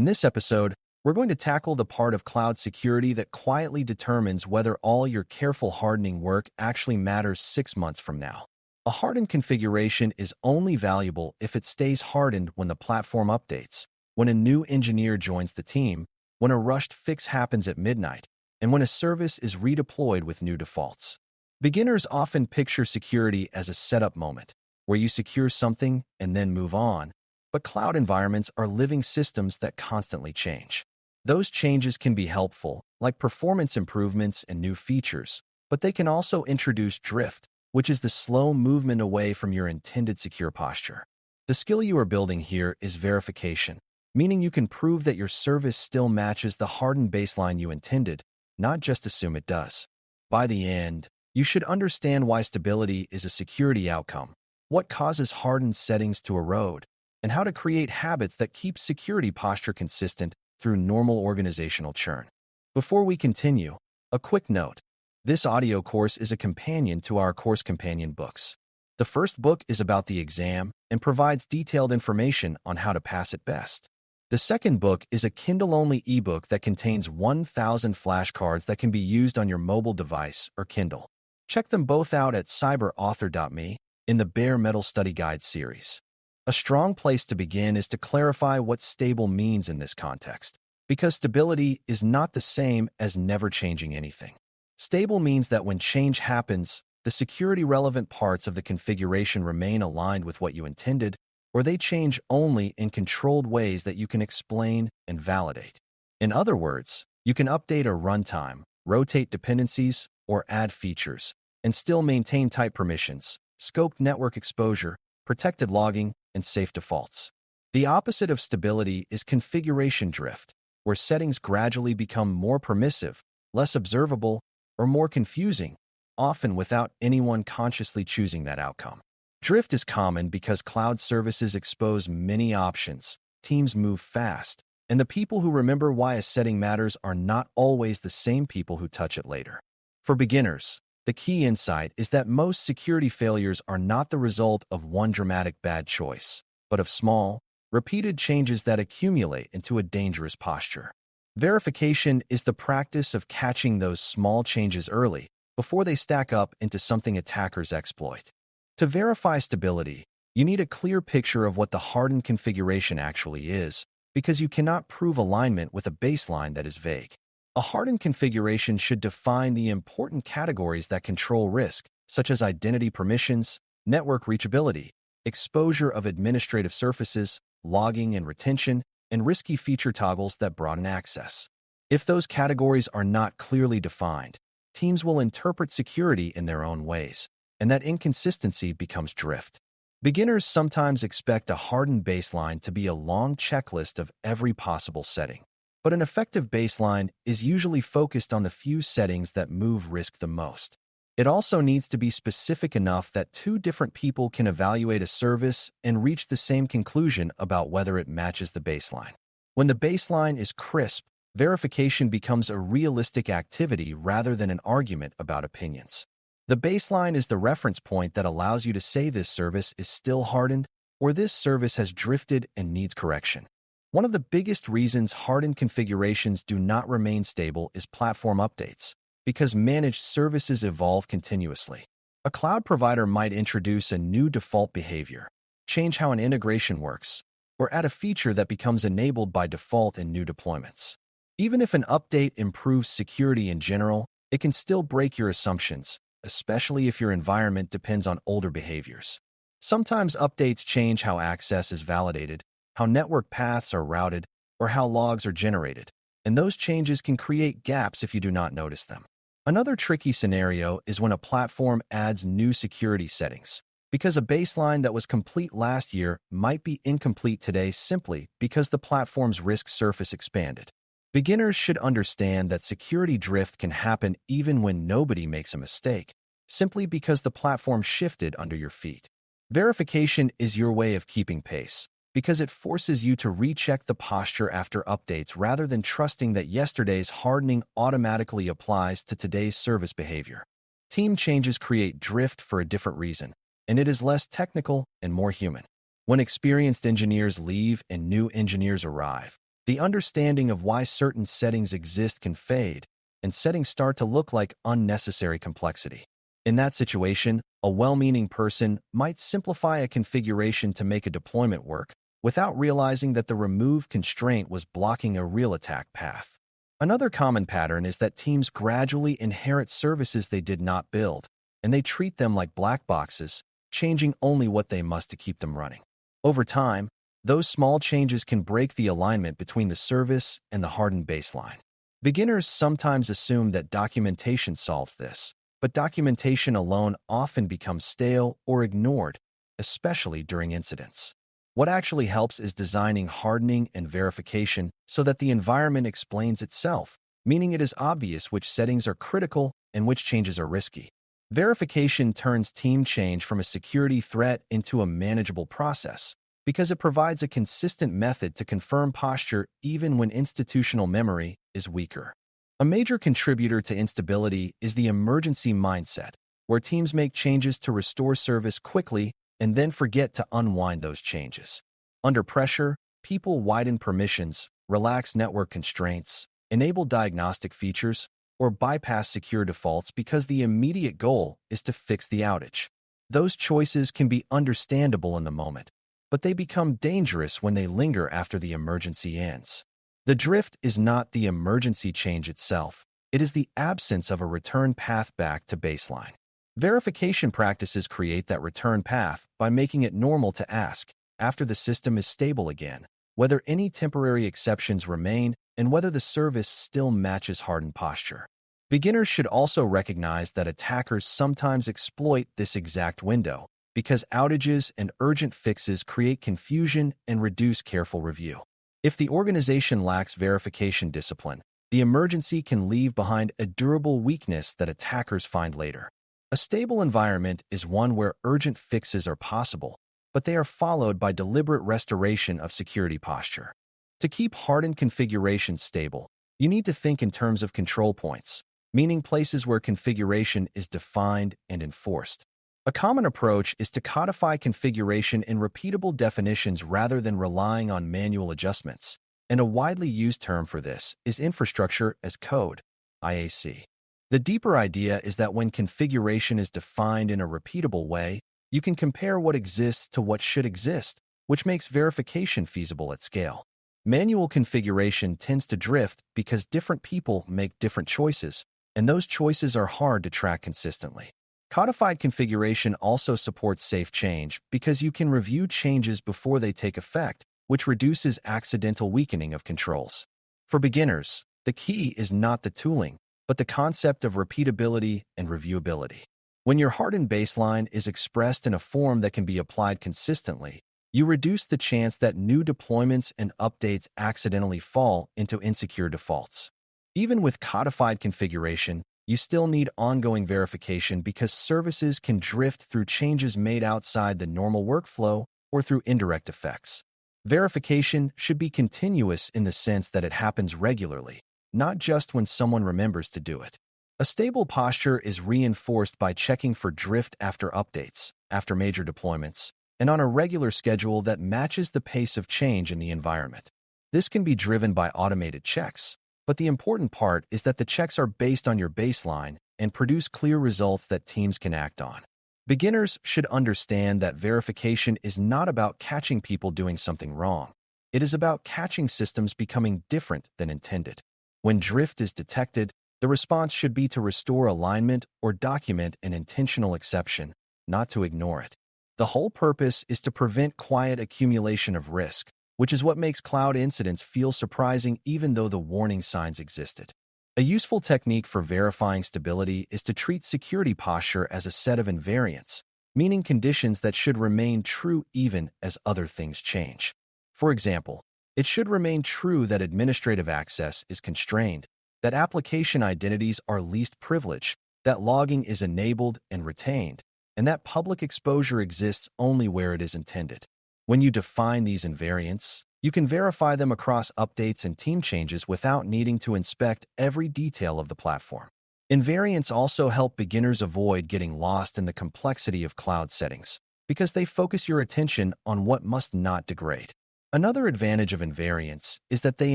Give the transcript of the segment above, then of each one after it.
In this episode, we're going to tackle the part of cloud security that quietly determines whether all your careful hardening work actually matters 6 months from now. A hardened configuration is only valuable if it stays hardened when the platform updates, when a new engineer joins the team, when a rushed fix happens at midnight, and when a service is redeployed with new defaults. Beginners often picture security as a setup moment, where you secure something and then move on, but cloud environments are living systems that constantly change. Those changes can be helpful, like performance improvements and new features, but they can also introduce drift, which is the slow movement away from your intended secure posture. The skill you are building here is verification, meaning you can prove that your service still matches the hardened baseline you intended, not just assume it does. By the end, you should understand why stability is a security outcome, what causes hardened settings to erode, and how to create habits that keep security posture consistent through normal organizational churn. Before we continue, a quick note. This audio course is a companion to our course companion books. The first book is about the exam and provides detailed information on how to pass it best. The second book is a Kindle-only ebook that contains 1,000 flashcards that can be used on your mobile device or Kindle. Check them both out at cyber.author.me in the Bare Metal Study Guide series. A strong place to begin is to clarify what stable means in this context, because stability is not the same as never changing anything. Stable means that when change happens, the security-relevant parts of the configuration remain aligned with what you intended, or they change only in controlled ways that you can explain and validate. In other words, you can update a runtime, rotate dependencies, or add features, and still maintain tight permissions, scoped network exposure, protected logging, and safe defaults. The opposite of stability is configuration drift, where settings gradually become more permissive, less observable, or more confusing, often without anyone consciously choosing that outcome. Drift is common because cloud services expose many options, teams move fast, and the people who remember why a setting matters are not always the same people who touch it later. For beginners, the key insight is that most security failures are not the result of one dramatic bad choice, but of small, repeated changes that accumulate into a dangerous posture. Verification is the practice of catching those small changes early before they stack up into something attackers exploit. To verify stability, you need a clear picture of what the hardened configuration actually is, because you cannot prove alignment with a baseline that is vague. A hardened configuration should define the important categories that control risk, such as identity permissions, network reachability, exposure of administrative surfaces, logging and retention, and risky feature toggles that broaden access. If those categories are not clearly defined, teams will interpret security in their own ways, and that inconsistency becomes drift. Beginners sometimes expect a hardened baseline to be a long checklist of every possible setting, but an effective baseline is usually focused on the few settings that move risk the most. It also needs to be specific enough that two different people can evaluate a service and reach the same conclusion about whether it matches the baseline. When the baseline is crisp, verification becomes a realistic activity rather than an argument about opinions. The baseline is the reference point that allows you to say this service is still hardened or this service has drifted and needs correction. One of the biggest reasons hardened configurations do not remain stable is platform updates, because managed services evolve continuously. A cloud provider might introduce a new default behavior, change how an integration works, or add a feature that becomes enabled by default in new deployments. Even if an update improves security in general, it can still break your assumptions, especially if your environment depends on older behaviors. Sometimes updates change how access is validated, how network paths are routed, or how logs are generated, and those changes can create gaps if you do not notice them. Another tricky scenario is when a platform adds new security settings, because a baseline that was complete last year might be incomplete today simply because the platform's risk surface expanded. Beginners should understand that security drift can happen even when nobody makes a mistake, simply because the platform shifted under your feet. Verification is your way of keeping pace, because it forces you to recheck the posture after updates rather than trusting that yesterday's hardening automatically applies to today's service behavior. Team changes create drift for a different reason, and it is less technical and more human. When experienced engineers leave and new engineers arrive, The understanding of why certain settings exist can fade, and settings start to look like unnecessary complexity. In that situation, a well-meaning person might simplify a configuration to make a deployment work, without realizing that the removed constraint was blocking a real attack path. Another common pattern is that teams gradually inherit services they did not build, and they treat them like black boxes, changing only what they must to keep them running. Over time, those small changes can break the alignment between the service and the hardened baseline. Beginners sometimes assume that documentation solves this, but documentation alone often becomes stale or ignored, especially during incidents. What actually helps is designing hardening and verification so that the environment explains itself, meaning it is obvious which settings are critical and which changes are risky. Verification turns team change from a security threat into a manageable process because it provides a consistent method to confirm posture even when institutional memory is weaker. A major contributor to instability is the emergency mindset, where teams make changes to restore service quickly and then forget to unwind those changes. Under pressure, people widen permissions, relax network constraints, enable diagnostic features, or bypass secure defaults because the immediate goal is to fix the outage. Those choices can be understandable in the moment, but they become dangerous when they linger after the emergency ends. The drift is not the emergency change itself, it is the absence of a return path back to baseline. Verification practices create that return path by making it normal to ask, after the system is stable again, whether any temporary exceptions remain and whether the service still matches hardened posture. Beginners should also recognize that attackers sometimes exploit this exact window because outages and urgent fixes create confusion and reduce careful review. If the organization lacks verification discipline, the emergency can leave behind a durable weakness that attackers find later. A stable environment is one where urgent fixes are possible, but they are followed by deliberate restoration of security posture. To keep hardened configurations stable, you need to think in terms of control points, meaning places where configuration is defined and enforced. A common approach is to codify configuration in repeatable definitions rather than relying on manual adjustments, and a widely used term for this is infrastructure as code, IAC. The deeper idea is that when configuration is defined in a repeatable way, you can compare what exists to what should exist, which makes verification feasible at scale. Manual configuration tends to drift because different people make different choices, and those choices are hard to track consistently. Codified configuration also supports safe change because you can review changes before they take effect, which reduces accidental weakening of controls. For beginners, the key is not the tooling, but the concept of repeatability and reviewability. When your hardened baseline is expressed in a form that can be applied consistently, you reduce the chance that new deployments and updates accidentally fall into insecure defaults. Even with codified configuration, you still need ongoing verification because services can drift through changes made outside the normal workflow or through indirect effects. Verification should be continuous in the sense that it happens regularly, not just when someone remembers to do it. A stable posture is reinforced by checking for drift after updates, after major deployments, and on a regular schedule that matches the pace of change in the environment. This can be driven by automated checks, but the important part is that the checks are based on your baseline and produce clear results that teams can act on. Beginners should understand that verification is not about catching people doing something wrong. It is about catching systems becoming different than intended. When drift is detected, the response should be to restore alignment or document an intentional exception, not to ignore it. The whole purpose is to prevent quiet accumulation of risk, which is what makes cloud incidents feel surprising even though the warning signs existed. A useful technique for verifying stability is to treat security posture as a set of invariants, meaning conditions that should remain true even as other things change. For example, it should remain true that administrative access is constrained, that application identities are least privileged, that logging is enabled and retained, and that public exposure exists only where it is intended. When you define these invariants, you can verify them across updates and team changes without needing to inspect every detail of the platform. Invariants also help beginners avoid getting lost in the complexity of cloud settings, because they focus your attention on what must not degrade. Another advantage of invariants is that they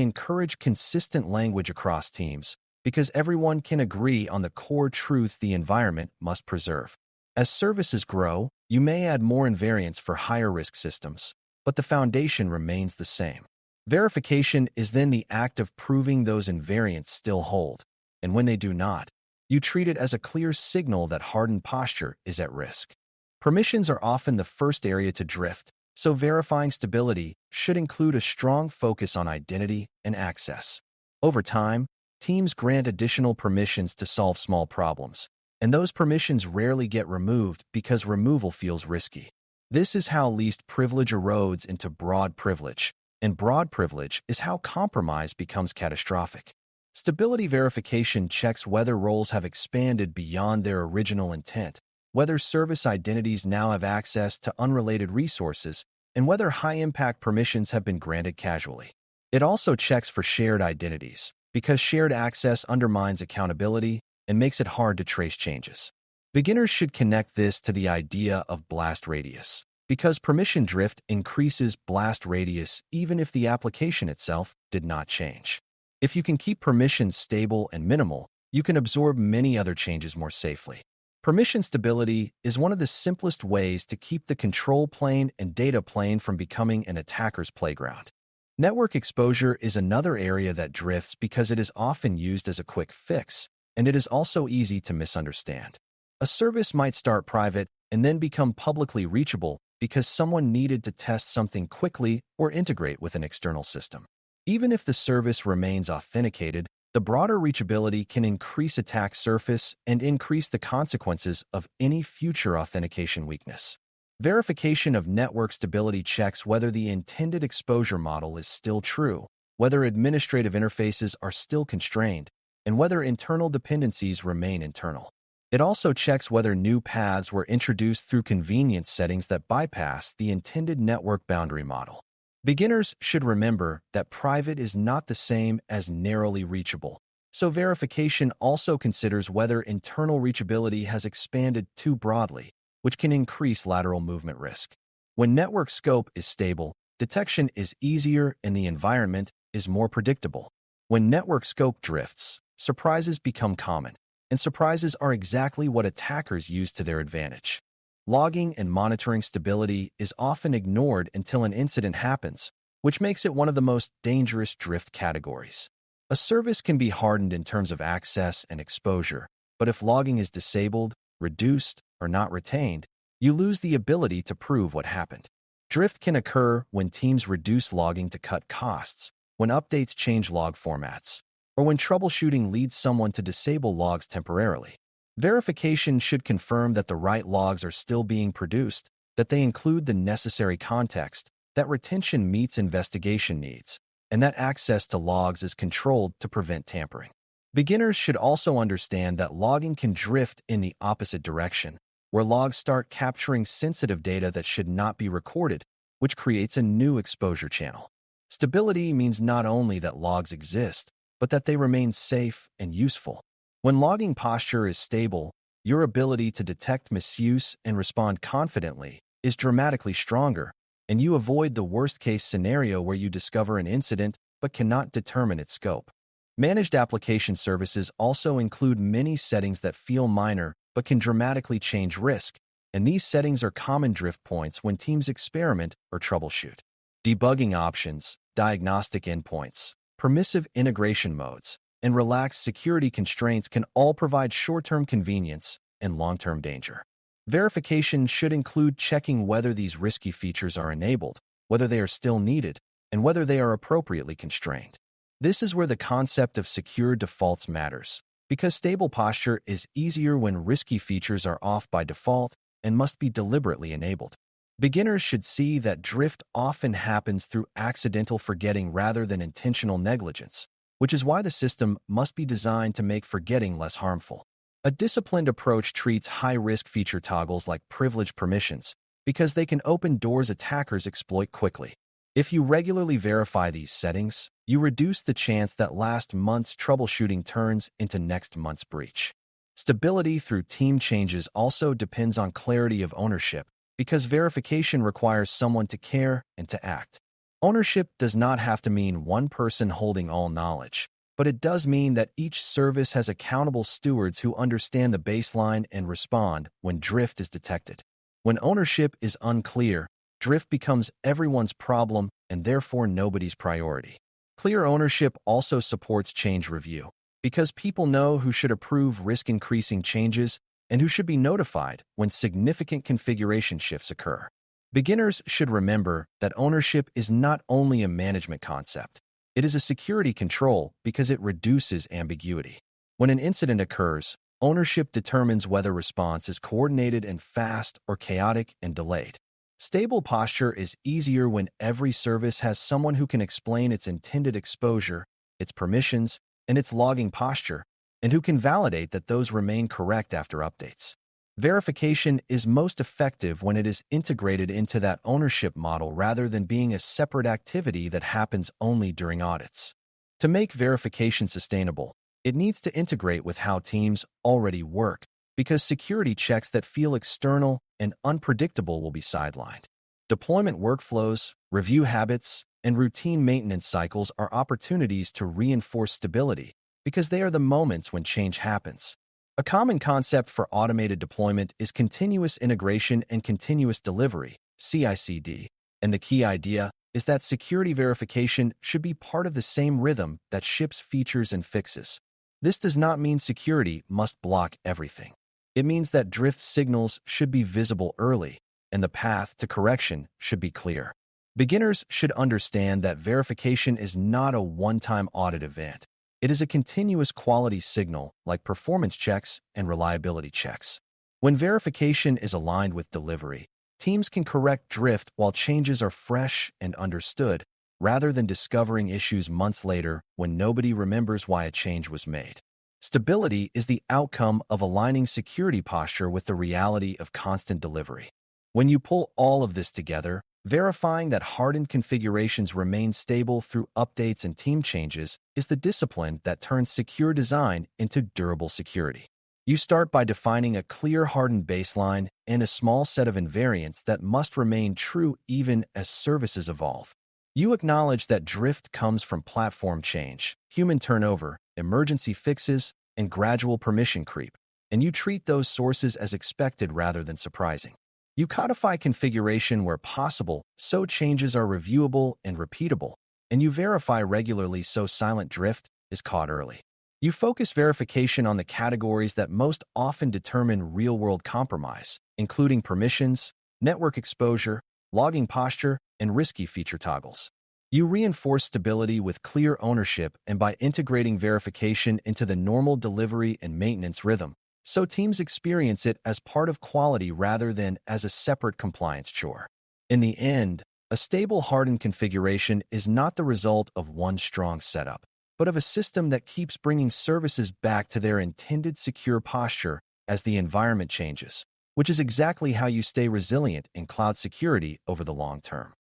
encourage consistent language across teams because everyone can agree on the core truths the environment must preserve. As services grow, you may add more invariants for higher-risk systems, but the foundation remains the same. Verification is then the act of proving those invariants still hold, and when they do not, you treat it as a clear signal that hardened posture is at risk. Permissions are often the first area to drift, so verifying stability should include a strong focus on identity and access. Over time, teams grant additional permissions to solve small problems, and those permissions rarely get removed because removal feels risky. This is how least privilege erodes into broad privilege, and broad privilege is how compromise becomes catastrophic. Stability verification checks whether roles have expanded beyond their original intent, whether service identities now have access to unrelated resources, and whether high-impact permissions have been granted casually. It also checks for shared identities, because shared access undermines accountability and makes it hard to trace changes. Beginners should connect this to the idea of blast radius, because permission drift increases blast radius even if the application itself did not change. If you can keep permissions stable and minimal, you can absorb many other changes more safely. Permission stability is one of the simplest ways to keep the control plane and data plane from becoming an attacker's playground. Network exposure is another area that drifts because it is often used as a quick fix, and it is also easy to misunderstand. A service might start private and then become publicly reachable because someone needed to test something quickly or integrate with an external system. Even if the service remains authenticated, the broader reachability can increase attack surface and increase the consequences of any future authentication weakness. Verification of network stability checks whether the intended exposure model is still true, whether administrative interfaces are still constrained, and whether internal dependencies remain internal. It also checks whether new paths were introduced through convenience settings that bypass the intended network boundary model. Beginners should remember that private is not the same as narrowly reachable, so verification also considers whether internal reachability has expanded too broadly, which can increase lateral movement risk. When network scope is stable, detection is easier and the environment is more predictable. When network scope drifts, surprises become common, and surprises are exactly what attackers use to their advantage. Logging and monitoring stability is often ignored until an incident happens, which makes it one of the most dangerous drift categories. A service can be hardened in terms of access and exposure, but if logging is disabled, reduced, or not retained, you lose the ability to prove what happened. Drift can occur when teams reduce logging to cut costs, when updates change log formats, or when troubleshooting leads someone to disable logs temporarily. Verification should confirm that the right logs are still being produced, that they include the necessary context, that retention meets investigation needs, and that access to logs is controlled to prevent tampering. Beginners should also understand that logging can drift in the opposite direction, where logs start capturing sensitive data that should not be recorded, which creates a new exposure channel. Stability means not only that logs exist, but that they remain safe and useful. When logging posture is stable, your ability to detect misuse and respond confidently is dramatically stronger, and you avoid the worst-case scenario where you discover an incident but cannot determine its scope. Managed application services also include many settings that feel minor but can dramatically change risk, and these settings are common drift points when teams experiment or troubleshoot. Debugging options, diagnostic endpoints, permissive integration modes, and relaxed security constraints can all provide short-term convenience and long-term danger. Verification should include checking whether these risky features are enabled, whether they are still needed, and whether they are appropriately constrained. This is where the concept of secure defaults matters, because stable posture is easier when risky features are off by default and must be deliberately enabled. Beginners should see that drift often happens through accidental forgetting rather than intentional negligence, which is why the system must be designed to make forgetting less harmful. A disciplined approach treats high-risk feature toggles like privileged permissions because they can open doors attackers exploit quickly. If you regularly verify these settings, you reduce the chance that last month's troubleshooting turns into next month's breach. Stability through team changes also depends on clarity of ownership because verification requires someone to care and to act. Ownership does not have to mean one person holding all knowledge, but it does mean that each service has accountable stewards who understand the baseline and respond when drift is detected. When ownership is unclear, drift becomes everyone's problem and therefore nobody's priority. Clear ownership also supports change review, because people know who should approve risk-increasing changes and who should be notified when significant configuration shifts occur. Beginners should remember that ownership is not only a management concept. It is a security control because it reduces ambiguity. When an incident occurs, ownership determines whether response is coordinated and fast or chaotic and delayed. Stable posture is easier when every service has someone who can explain its intended exposure, its permissions, and its logging posture, and who can validate that those remain correct after updates. Verification is most effective when it is integrated into that ownership model rather than being a separate activity that happens only during audits. To make verification sustainable, it needs to integrate with how teams already work, because security checks that feel external and unpredictable will be sidelined. Deployment workflows, review habits, and routine maintenance cycles are opportunities to reinforce stability because they are the moments when change happens. A common concept for automated deployment is continuous integration and continuous delivery, CI/CD, and the key idea is that security verification should be part of the same rhythm that ships features and fixes. This does not mean security must block everything. It means that drift signals should be visible early, and the path to correction should be clear. Beginners should understand that verification is not a one-time audit event. It is a continuous quality signal like performance checks and reliability checks. When verification is aligned with delivery, teams can correct drift while changes are fresh and understood, rather than discovering issues months later when nobody remembers why a change was made. Stability is the outcome of aligning security posture with the reality of constant delivery. When you pull all of this together, verifying that hardened configurations remain stable through updates and team changes is the discipline that turns secure design into durable security. You start by defining a clear hardened baseline and a small set of invariants that must remain true even as services evolve. You acknowledge that drift comes from platform change, human turnover, emergency fixes, and gradual permission creep, and you treat those sources as expected rather than surprising. You codify configuration where possible so changes are reviewable and repeatable, and you verify regularly so silent drift is caught early. You focus verification on the categories that most often determine real-world compromise, including permissions, network exposure, logging posture, and risky feature toggles. You reinforce stability with clear ownership and by integrating verification into the normal delivery and maintenance rhythm, so teams experience it as part of quality rather than as a separate compliance chore. In the end, a stable hardened configuration is not the result of one strong setup, but of a system that keeps bringing services back to their intended secure posture as the environment changes, which is exactly how you stay resilient in cloud security over the long term.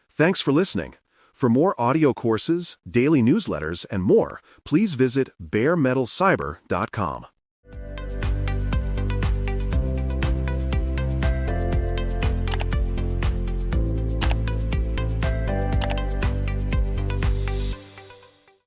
Thanks for listening. For more audio courses, daily newsletters, and more, please visit BareMetalCyber.com.